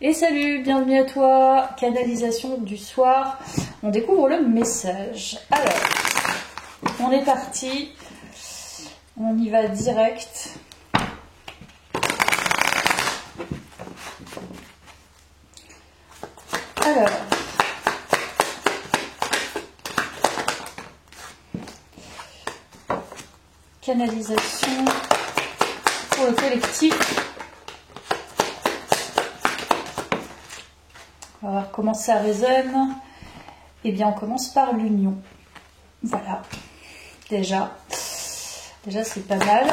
Et salut, bienvenue à toi, canalisation du soir. On découvre le message. Alors, on est parti. On y va direct. Alors, canalisation pour le collectif. On va voir comment ça résonne. Eh bien, on commence par l'union. Voilà. Déjà c'est pas mal.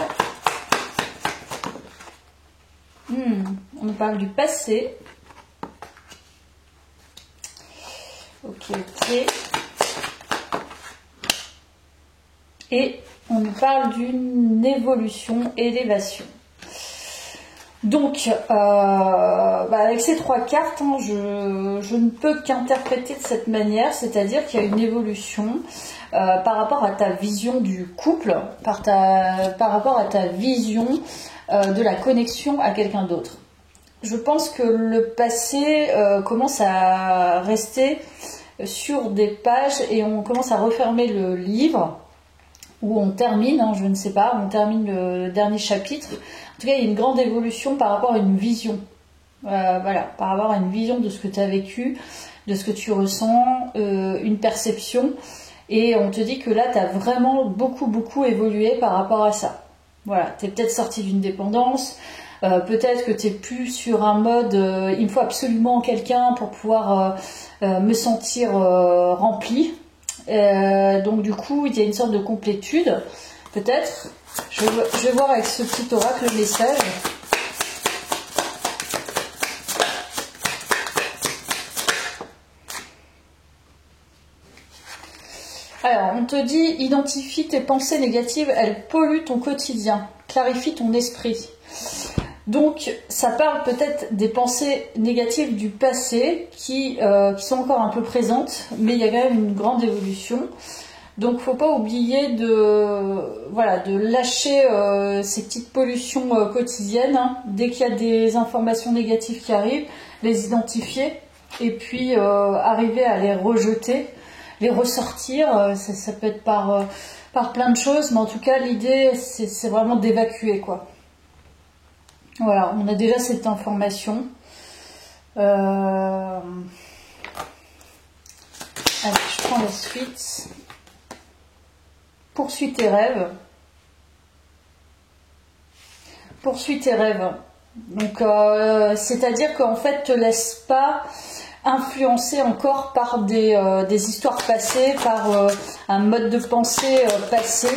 On nous parle du passé. Ok. Et on nous parle d'une évolution, élévation. Donc, avec ces trois cartes, je ne peux qu'interpréter de cette manière, c'est-à-dire qu'il y a une évolution par rapport à ta vision du couple, par rapport à ta vision de la connexion à quelqu'un d'autre. Je pense que le passé commence à rester sur des pages et on commence à refermer le livre où on termine, je ne sais pas, on termine le dernier chapitre. En tout cas, il y a une grande évolution par rapport à une vision. Par rapport à une vision de ce que tu as vécu, de ce que tu ressens, une perception. Et on te dit que là, tu as vraiment beaucoup évolué par rapport à ça. Voilà, tu es peut-être sorti d'une dépendance, peut-être que tu n'es plus sur un mode il me faut absolument quelqu'un pour pouvoir me sentir rempli. Donc du coup, il y a une sorte de complétude, peut-être. Je vais voir avec ce petit oracle le message. Alors, on te dit, identifie tes pensées négatives, elles polluent ton quotidien, clarifie ton esprit. Donc, ça parle peut-être des pensées négatives du passé qui sont encore un peu présentes, mais il y a quand même une grande évolution. Donc, faut pas oublier de lâcher ces petites pollutions quotidiennes. Dès qu'il y a des informations négatives qui arrivent, les identifier et puis arriver à les rejeter, les ressortir. Ça peut être par plein de choses, mais en tout cas, l'idée, c'est vraiment d'évacuer, quoi. Voilà, on a déjà cette information. Allez, je prends la suite. Poursuis tes rêves. Poursuis tes rêves. Donc, c'est-à-dire qu'en fait, te laisse pas influencer encore par des histoires passées, par un mode de pensée passé.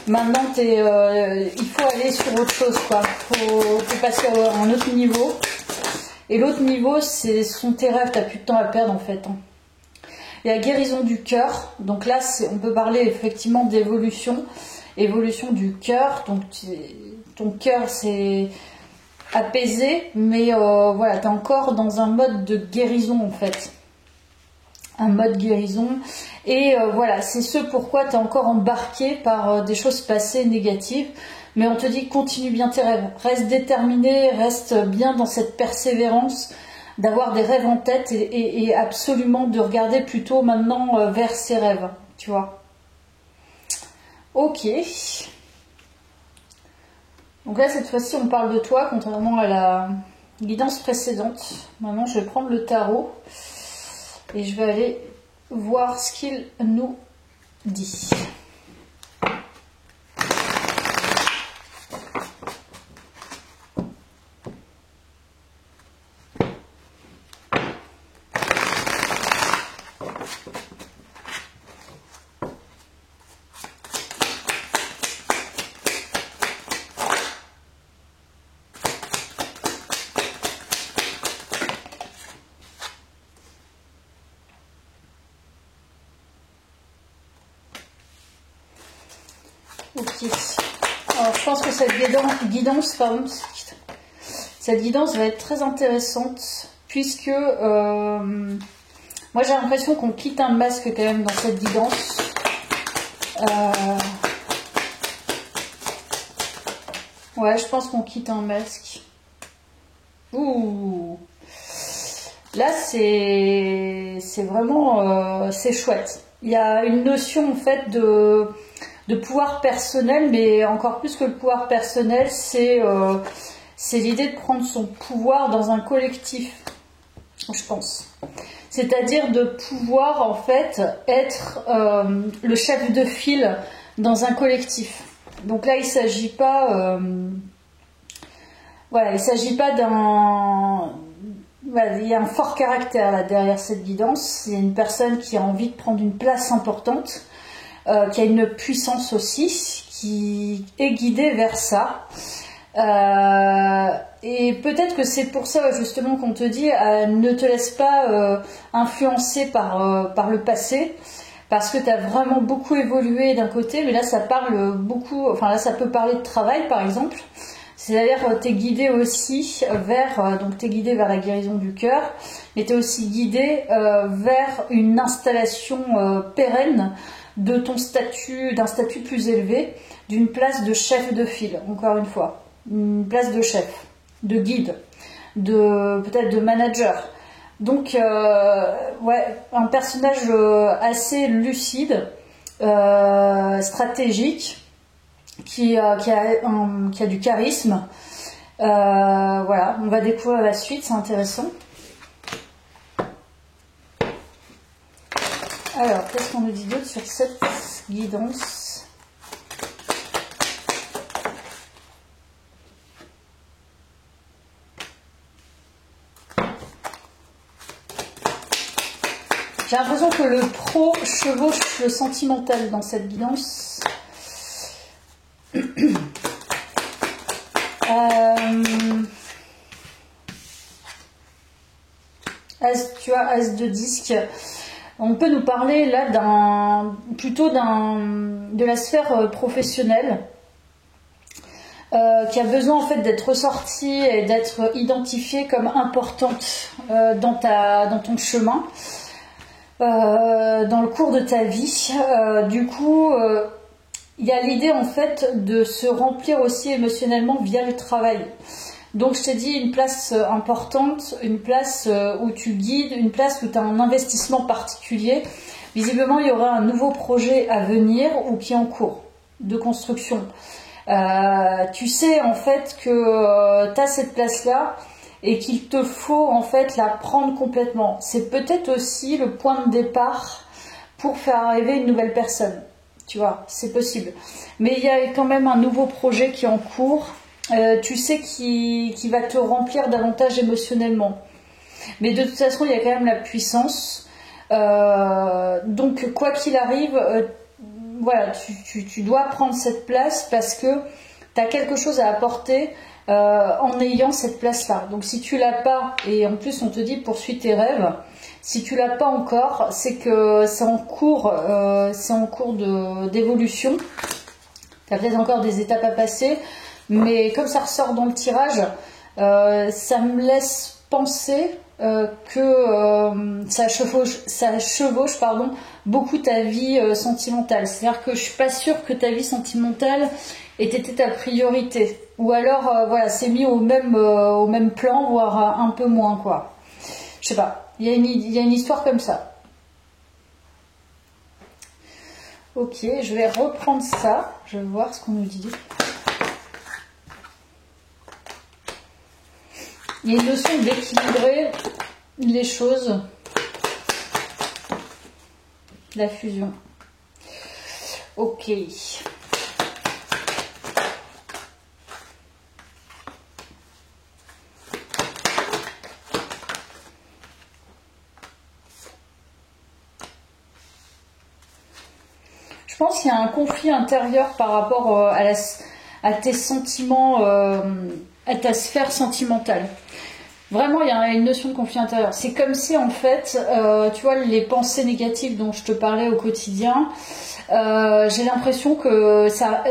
Maintenant, il faut aller sur autre chose, quoi. Faut passer à un autre niveau. Et l'autre niveau, ce sont tes rêves. T'as plus de temps à perdre, en fait. Il y a guérison du cœur. Donc là, on peut parler effectivement d'évolution. Évolution du cœur. Donc, ton cœur, c'est apaisé. Mais t'es encore dans un mode de guérison, en fait. Un mode guérison. Et c'est ce pourquoi tu es encore embarqué par des choses passées négatives. Mais on te dit continue bien tes rêves. Reste déterminé, reste bien dans cette persévérance d'avoir des rêves en tête et absolument de regarder plutôt maintenant vers ces rêves. Tu vois. Ok. Donc là, cette fois-ci, on parle de toi, contrairement à la guidance précédente. Maintenant, je vais prendre le tarot. Et je vais aller voir ce qu'il nous dit. Ok. Alors, je pense que cette guidance va être très intéressante puisque moi j'ai l'impression qu'on quitte un masque quand même dans cette guidance. Ouais, je pense qu'on quitte un masque. Ouh. Là, c'est vraiment c'est chouette. Il y a une notion en fait de pouvoir personnel, mais encore plus que le pouvoir personnel, c'est l'idée de prendre son pouvoir dans un collectif, je pense. C'est-à-dire de pouvoir en fait être le chef de file dans un collectif. Donc là, il s'agit pas, voilà, il s'agit pas d'un, voilà, il y a un fort caractère là derrière cette guidance. Il y a une personne qui a envie de prendre une place importante, qui a une puissance aussi, qui est guidée vers ça. Et peut-être que c'est pour ça justement qu'on te dit ne te laisse pas influencer par le passé, parce que tu as vraiment beaucoup évolué d'un côté, mais là ça parle beaucoup, enfin là ça peut parler de travail par exemple, c'est-à-dire tu es guidé aussi vers, donc tu es guidé vers la guérison du cœur, mais tu es aussi guidé vers une installation pérenne de ton statut, d'un statut plus élevé, d'une place de chef de file, encore une fois. Une place de chef, de guide, peut-être de manager. Donc, ouais, un personnage assez lucide, stratégique, qui a du charisme. Voilà, on va découvrir la suite, c'est intéressant. Alors, qu'est-ce qu'on nous dit d'autre sur cette guidance ? J'ai l'impression que le pro chevauche le sentimental dans cette guidance. Tu vois, As de disque. On peut nous parler là de la sphère professionnelle qui a besoin en fait d'être ressortie et d'être identifiée comme importante dans ton chemin. Dans le cours de ta vie. Du coup, il y a l'idée en fait de se remplir aussi émotionnellement via le travail. Donc je t'ai dit une place importante, une place où tu guides, une place où tu as un investissement particulier. Visiblement, il y aura un nouveau projet à venir ou qui est en cours de construction. Tu sais en fait que tu as cette place-là et qu'il te faut en fait la prendre complètement. C'est peut-être aussi le point de départ pour faire arriver une nouvelle personne. Tu vois, c'est possible. Mais il y a quand même un nouveau projet qui est en cours. Tu sais qui va te remplir davantage émotionnellement. Mais de toute façon, il y a quand même la puissance. Donc, quoi qu'il arrive, voilà, tu dois prendre cette place parce que tu as quelque chose à apporter en ayant cette place-là. Donc si tu l'as pas, et en plus on te dit poursuis tes rêves, si tu l'as pas encore, c'est que c'est en cours d'évolution. Tu as peut-être encore des étapes à passer, mais comme ça ressort dans le tirage, ça me laisse penser que ça chevauche beaucoup ta vie sentimentale. C'est-à-dire que je suis pas sûre que ta vie sentimentale était ta priorité. Ou alors, voilà, c'est mis au même plan, voire un peu moins, quoi. Je sais pas. Il y a une histoire comme ça. Ok, je vais reprendre ça. Je vais voir ce qu'on nous dit. Il y a une notion d'équilibrer les choses. La fusion. Ok. Je pense qu'il y a un conflit intérieur par rapport à tes sentiments, à ta sphère sentimentale. Vraiment, il y a une notion de conflit intérieur. C'est comme si, en fait, tu vois, les pensées négatives dont je te parlais au quotidien, j'ai l'impression que ça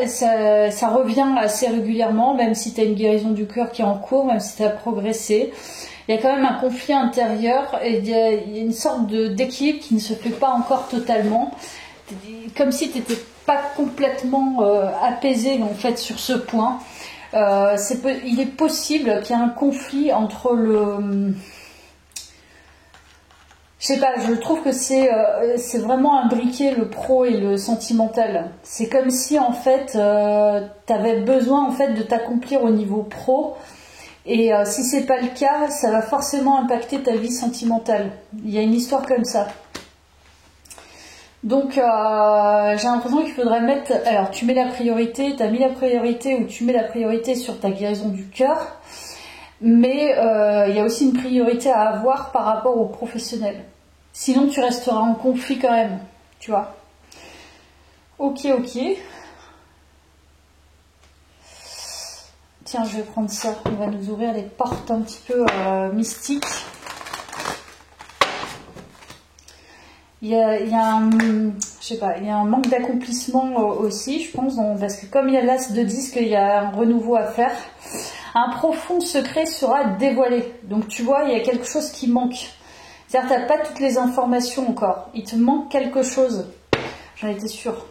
revient assez régulièrement, même si tu as une guérison du cœur qui est en cours, même si tu as progressé. Il y a quand même un conflit intérieur et il y a une sorte d'équilibre qui ne se fait pas encore totalement. Comme si tu n'étais pas complètement apaisé en fait sur ce point. Il est possible qu'il y ait un conflit entre Je sais pas, je trouve que c'est vraiment imbriqué le pro et le sentimental. C'est comme si en fait tu avais besoin en fait de t'accomplir au niveau pro et si c'est pas le cas, ça va forcément impacter ta vie sentimentale. Il y a une histoire comme ça. Donc j'ai l'impression qu'il faudrait mettre... Alors tu mets la priorité, tu as mis la priorité ou tu mets la priorité sur ta guérison du cœur, mais il y a aussi une priorité à avoir par rapport aux professionnels. Sinon tu resteras en conflit quand même, tu vois. Ok. Tiens, je vais prendre ça, on va nous ouvrir les portes un petit peu mystiques. Il y a je sais pas, il y a un manque d'accomplissement aussi, je pense, parce que comme il y a l'as de disque, il y a un renouveau à faire. Un profond secret sera dévoilé. Donc tu vois, il y a quelque chose qui manque. C'est-à-dire que tu n'as pas toutes les informations encore. Il te manque quelque chose. J'en étais sûre.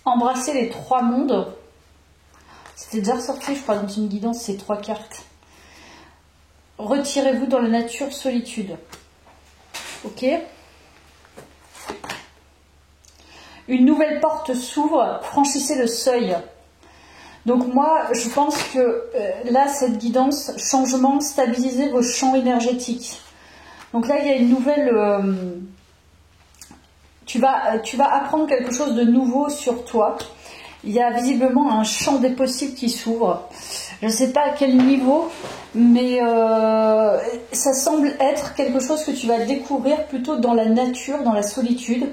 Embrasser les 3 mondes. C'était déjà ressorti, je crois, dans une guidance, ces 3 cartes. Retirez-vous dans la nature, solitude. Ok. Une nouvelle porte s'ouvre, franchissez le seuil. Donc moi, je pense que là, cette guidance, changement, stabiliser vos champs énergétiques. Donc là, il y a une nouvelle... tu vas apprendre quelque chose de nouveau sur toi. Il y a visiblement un champ des possibles qui s'ouvre. Je ne sais pas à quel niveau, mais ça semble être quelque chose que tu vas découvrir plutôt dans la nature, dans la solitude.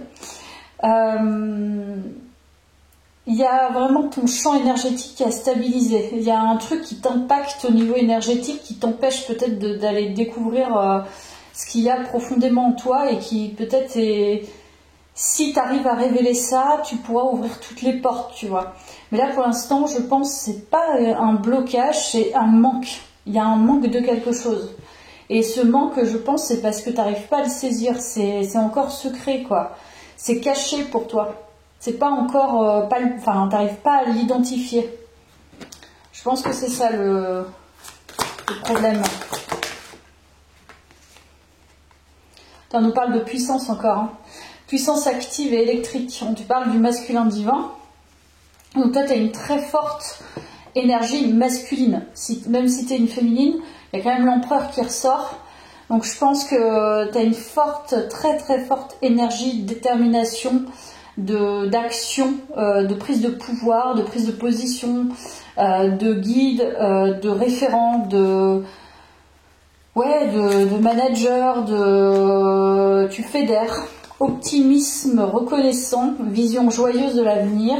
Il y a vraiment ton champ énergétique à stabiliser. Il y a un truc qui t'impacte au niveau énergétique, qui t'empêche peut-être d'aller découvrir ce qu'il y a profondément en toi et qui peut-être est... Si tu arrives à révéler ça, tu pourras ouvrir toutes les portes, tu vois. Mais là, pour l'instant, je pense que c'est pas un blocage, c'est un manque. Il y a un manque de quelque chose. Et ce manque, je pense, c'est parce que tu n'arrives pas à le saisir. C'est encore secret, quoi. C'est caché pour toi. C'est pas encore... enfin, t'arrives pas à l'identifier. Je pense que c'est ça le problème. On nous parle de puissance encore. Hein. Puissance active et électrique. On te parle du masculin divin. Donc toi, tu as une très forte énergie masculine. Même si tu es une féminine, il y a quand même l'empereur qui ressort. Donc je pense que tu as une forte, très très forte énergie de détermination, d'action, de prise de pouvoir, de prise de position, de guide, de référent, de manager, tu fédères, optimisme reconnaissant, vision joyeuse de l'avenir,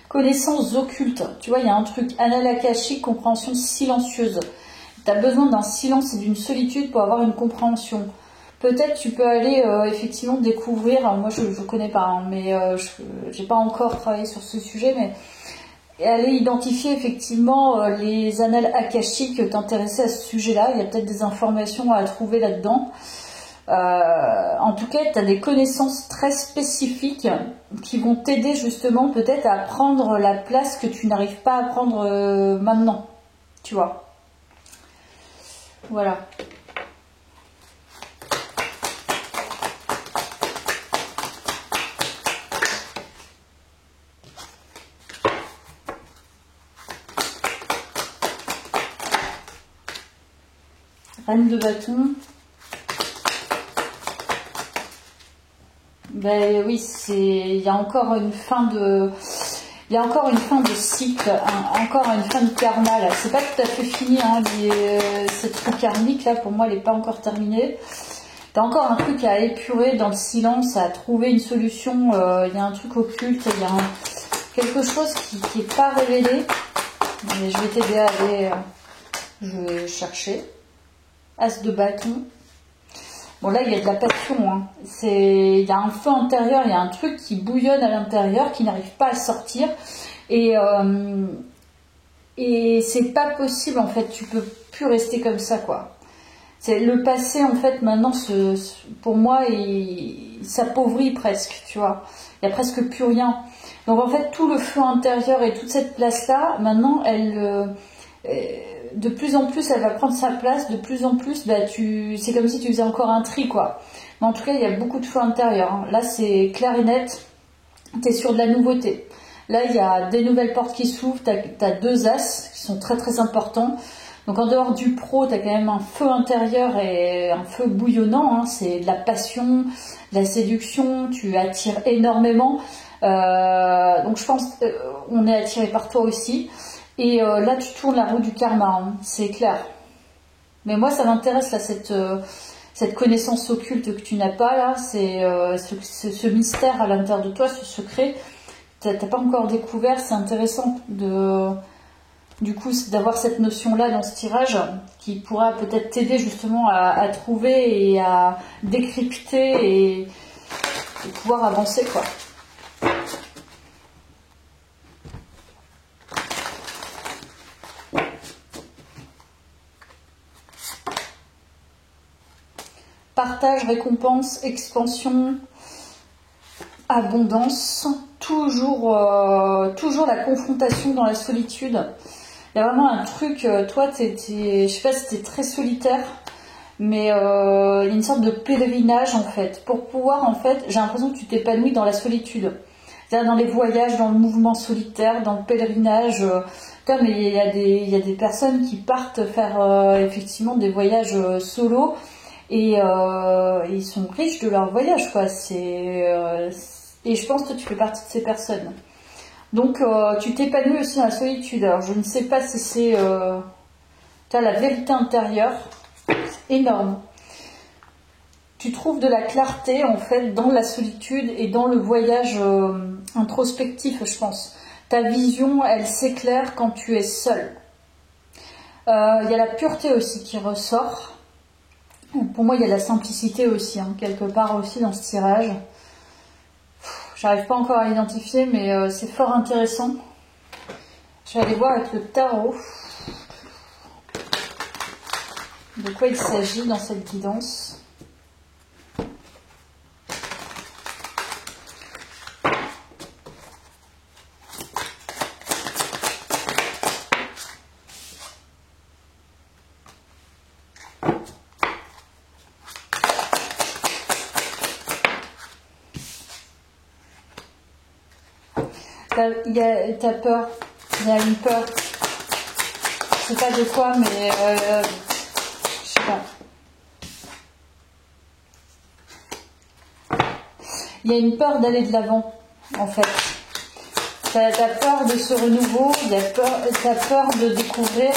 connaissances occultes. Tu vois, il y a un truc, annales akashiques, compréhension silencieuse. Tu as besoin d'un silence et d'une solitude pour avoir une compréhension. Peut-être tu peux aller effectivement découvrir, moi je ne connais pas, hein, mais j'ai pas encore travaillé sur ce sujet, mais aller identifier effectivement les annales akashiques, t'intéresser à ce sujet-là. Il y a peut-être des informations à trouver là-dedans. En tout cas, tu as des connaissances très spécifiques qui vont t'aider justement peut-être à prendre la place que tu n'arrives pas à prendre maintenant. Tu vois. Voilà. Reine de bâton. Ben oui, il y a encore une fin de cycle, encore une fin de karma là. C'est pas tout à fait fini, hein, cette roue karmique là, pour moi elle n'est pas encore terminée. T'as encore un truc à épurer dans le silence, à trouver une solution. Il y a un truc occulte, il y a quelque chose qui est pas révélé. Mais je vais t'aider à aller, je vais chercher. As de bâton. Bon là il y a de la passion, hein. Il y a un feu intérieur, il y a un truc qui bouillonne à l'intérieur, qui n'arrive pas à sortir. Et c'est pas possible en fait, tu peux plus rester comme ça quoi. C'est le passé en fait maintenant, pour moi, il s'appauvrit presque, tu vois. Il y a presque plus rien. Donc en fait tout le feu intérieur et toute cette place là, maintenant elle de plus en plus elle va prendre sa place, de plus en plus bah, c'est comme si tu faisais encore un tri quoi. Mais en tout cas il y a beaucoup de choix intérieurs, hein. Là c'est clair et net, tu es sur de la nouveauté. Là il y a des nouvelles portes qui s'ouvrent, tu as deux as qui sont très très importants. Donc en dehors du pro, tu as quand même un feu intérieur et un feu bouillonnant, hein. C'est de la passion, de la séduction, tu attires énormément. Donc je pense on est attiré par toi aussi. Et là tu tournes la roue du karma, hein, c'est clair. Mais moi ça m'intéresse là cette connaissance occulte que tu n'as pas là, c'est ce mystère à l'intérieur de toi, ce secret. T'as pas encore découvert, c'est intéressant du coup d'avoir cette notion là dans ce tirage qui pourra peut-être t'aider justement à trouver et à décrypter et pouvoir avancer quoi. Partage, récompense, expansion, abondance, toujours la confrontation dans la solitude. Il y a vraiment un truc, toi, je sais pas si t'es très solitaire, mais il y a une sorte de pèlerinage en fait. Pour pouvoir, en fait, j'ai l'impression que tu t'épanouis dans la solitude. C'est-à-dire dans les voyages, dans le mouvement solitaire, dans le pèlerinage. Comme il y a des personnes qui partent faire effectivement des voyages solo. Et ils sont riches de leur voyage, quoi. Et je pense que tu fais partie de ces personnes. Donc, tu t'épanouis aussi dans la solitude. Alors, je ne sais pas si c'est... tu as la vérité intérieure. C'est énorme. Tu trouves de la clarté, en fait, dans la solitude et dans le voyage introspectif, je pense. Ta vision, elle s'éclaire quand tu es seul. Il y a la pureté aussi qui ressort. Pour moi, il y a la simplicité aussi, hein, quelque part aussi dans ce tirage. J'arrive pas encore à l'identifier, mais c'est fort intéressant. Je vais aller voir avec le tarot de quoi il s'agit dans cette guidance. T'as peur, il y a une peur, je sais pas de quoi, mais je sais pas. Il y a une peur d'aller de l'avant, en fait. T'as peur de ce renouveau, t'as peur de découvrir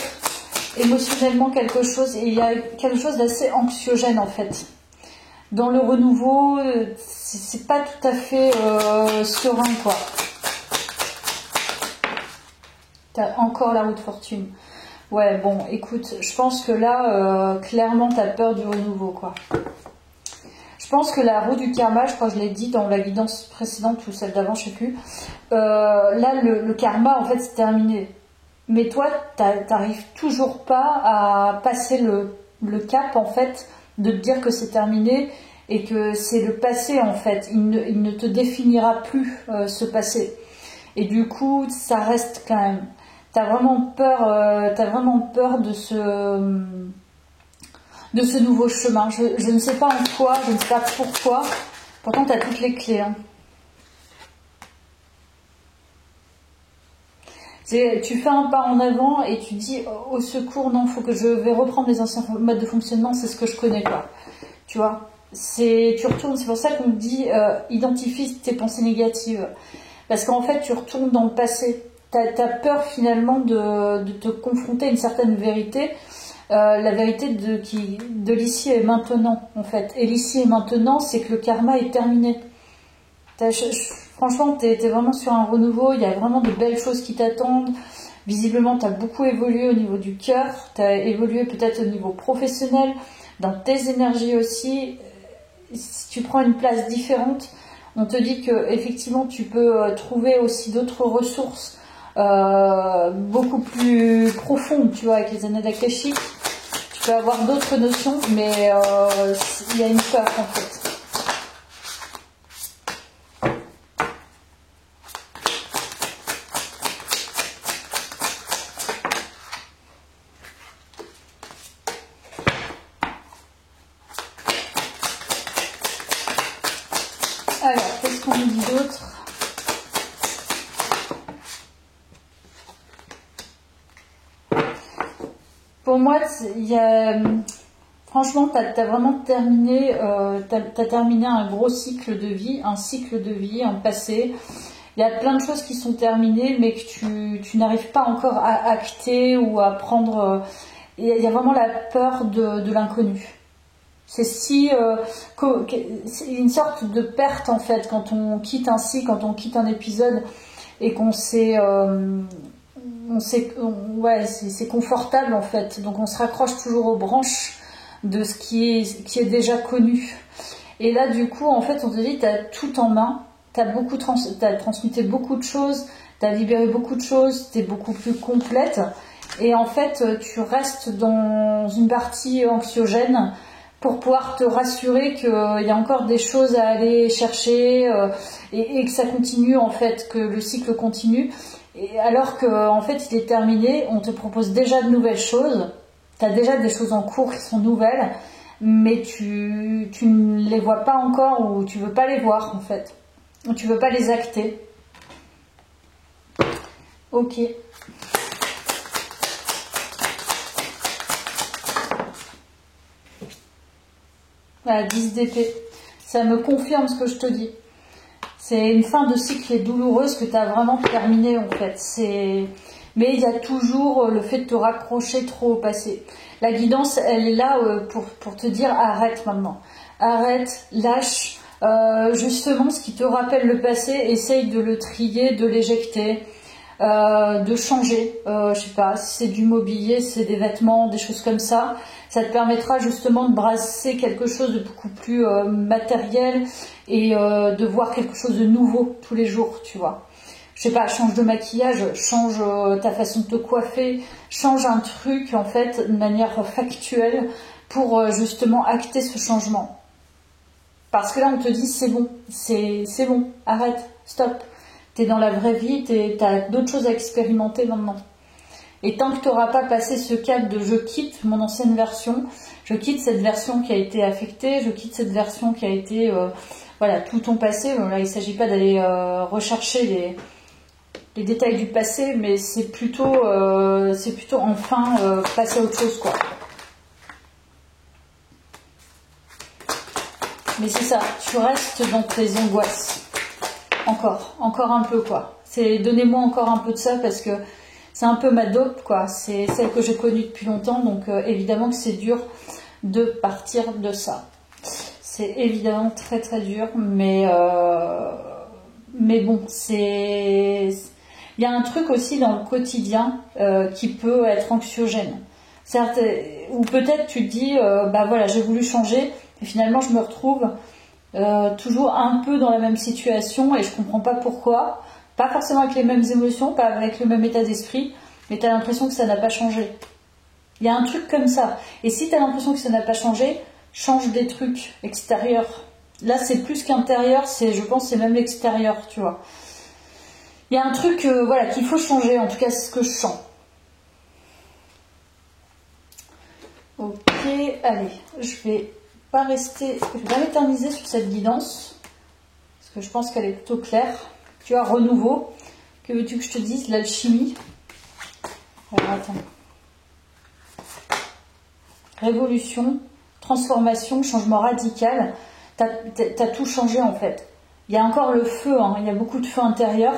émotionnellement quelque chose, et il y a quelque chose d'assez anxiogène, en fait. Dans le renouveau, c'est pas tout à fait serein, quoi. T'as encore la roue de fortune. Ouais, bon, écoute, je pense que là, clairement, t'as peur du renouveau, quoi. Je pense que la roue du karma, je crois que je l'ai dit dans la guidance précédente ou celle d'avant, je sais plus. Là, le karma, en fait, c'est terminé. Mais toi, t'arrives toujours pas à passer le cap, en fait, de te dire que c'est terminé et que c'est le passé, en fait. Il ne te définira plus, ce passé. Et du coup, ça reste quand même... T'as vraiment peur de ce nouveau chemin. Je ne sais pas en quoi, je ne sais pas pourquoi. Pourtant, t'as toutes les clés. Hein. Tu fais un pas en avant et tu dis au secours, non, faut que je vais reprendre les anciens modes de fonctionnement, c'est ce que je connais, quoi. Tu vois, tu retournes, c'est pour ça qu'on te dit identifie tes pensées négatives. Parce qu'en fait, tu retournes dans le passé. T'as peur finalement de te confronter à une certaine vérité, la vérité de l'ici et maintenant en fait. Et l'ici et maintenant, c'est que le karma est terminé. Franchement, t'es vraiment sur un renouveau, il y a vraiment de belles choses qui t'attendent. Visiblement, t'as beaucoup évolué au niveau du cœur, t'as évolué peut-être au niveau professionnel, dans tes énergies aussi. Si tu prends une place différente, on te dit que effectivement tu peux trouver aussi d'autres ressources beaucoup plus profondes, tu vois, avec les annales akashiques. Tu peux avoir d'autres notions, mais il y a une peur en fait. Pour moi, il y a, franchement, tu as vraiment terminé, t'as terminé un gros cycle de vie, un passé. Il y a plein de choses qui sont terminées, mais que tu n'arrives pas encore à acter ou à prendre. Il y a vraiment la peur de l'inconnu. C'est c'est une sorte de perte en fait quand on quitte un cycle, quand on quitte un épisode et qu'on s'est ouais, c'est confortable en fait. Donc on se raccroche toujours aux branches de ce qui est déjà connu. Et là du coup en fait on te dit tu as tout en main, t'as transmuté beaucoup de choses, tu as libéré beaucoup de choses, tu es beaucoup plus complète. Et en fait tu restes dans une partie anxiogène pour pouvoir te rassurer qu'il y a encore des choses à aller chercher et que ça continue en fait, que le cycle continue. Et alors qu'en fait il est terminé, on te propose déjà de nouvelles choses, tu as déjà des choses en cours qui sont nouvelles, mais tu ne les vois pas encore ou tu veux pas les voir en fait, ou tu veux pas les acter. Ok. Voilà, 10 d'épée. Ça me confirme ce que je te dis. C'est une fin de cycle qui est douloureuse que tu as vraiment terminée en fait. Mais il y a toujours le fait de te raccrocher trop au passé. La guidance, elle est là pour te dire arrête maintenant. Arrête, lâche. Justement, ce qui te rappelle le passé, essaye de le trier, de l'éjecter. De changer, je sais pas, si c'est du mobilier, si c'est des vêtements, des choses comme ça, ça te permettra justement de brasser quelque chose de beaucoup plus matériel et de voir quelque chose de nouveau tous les jours, tu vois. Je sais pas, change de maquillage, change ta façon de te coiffer, change un truc en fait de manière factuelle pour justement acter ce changement. Parce que là on te dit c'est bon, c'est bon, arrête, stop. T'es dans la vraie vie, t'as d'autres choses à expérimenter maintenant. Et tant que tu n'auras pas passé ce cap de je quitte mon ancienne version, je quitte cette version qui a été affectée, je quitte cette version qui a été voilà, tout ton passé. Là, il ne s'agit pas d'aller rechercher les détails du passé, mais c'est plutôt enfin passer à autre chose, quoi. Mais c'est ça, tu restes dans tes angoisses. Encore un peu, quoi. Donnez-moi encore un peu de ça parce que c'est un peu ma dope, quoi. C'est celle que j'ai connue depuis longtemps, donc évidemment que c'est dur de partir de ça. C'est évidemment très très dur, mais bon, il y a un truc aussi dans le quotidien qui peut être anxiogène. Certes, ou peut-être tu te dis, bah voilà, j'ai voulu changer, et finalement je me retrouve toujours un peu dans la même situation et je comprends pas pourquoi, pas forcément avec les mêmes émotions, pas avec le même état d'esprit, mais tu as l'impression que ça n'a pas changé. Il y a un truc comme ça. Et si tu as l'impression que ça n'a pas changé, change des trucs extérieurs. Là c'est plus qu'intérieur, je pense c'est même l'extérieur, tu vois. Il y a un truc voilà, qu'il faut changer, en tout cas c'est ce que je sens. Ok, allez, je vais pas m'éterniser sur cette guidance parce que je pense qu'elle est plutôt claire. Tu vois, renouveau, que veux-tu que je te dise? L'alchimie. Alors attends. Révolution, transformation, changement radical. T'as tout changé en fait. Il y a encore le feu, hein, il y a beaucoup de feu intérieur.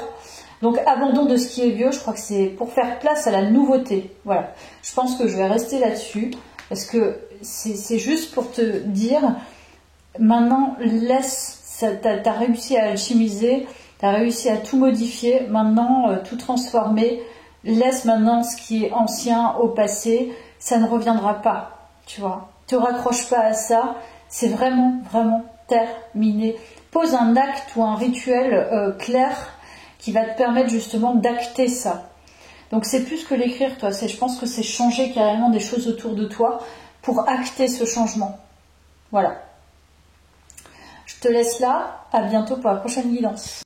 Donc abandon de ce qui est vieux, je crois que c'est pour faire place à la nouveauté. Voilà, je pense que je vais rester là-dessus. Parce que c'est juste pour te dire, maintenant, t'as réussi à alchimiser, t'as réussi à tout modifier, maintenant, tout transformer, laisse maintenant ce qui est ancien au passé, ça ne reviendra pas, tu vois. Te raccroche pas à ça, c'est vraiment, vraiment terminé. Pose un acte ou un rituel clair qui va te permettre justement d'acter ça. Donc c'est plus que l'écrire, toi. Je pense que c'est changer carrément des choses autour de toi pour acter ce changement. Voilà. Je te laisse là. À bientôt pour la prochaine guidance.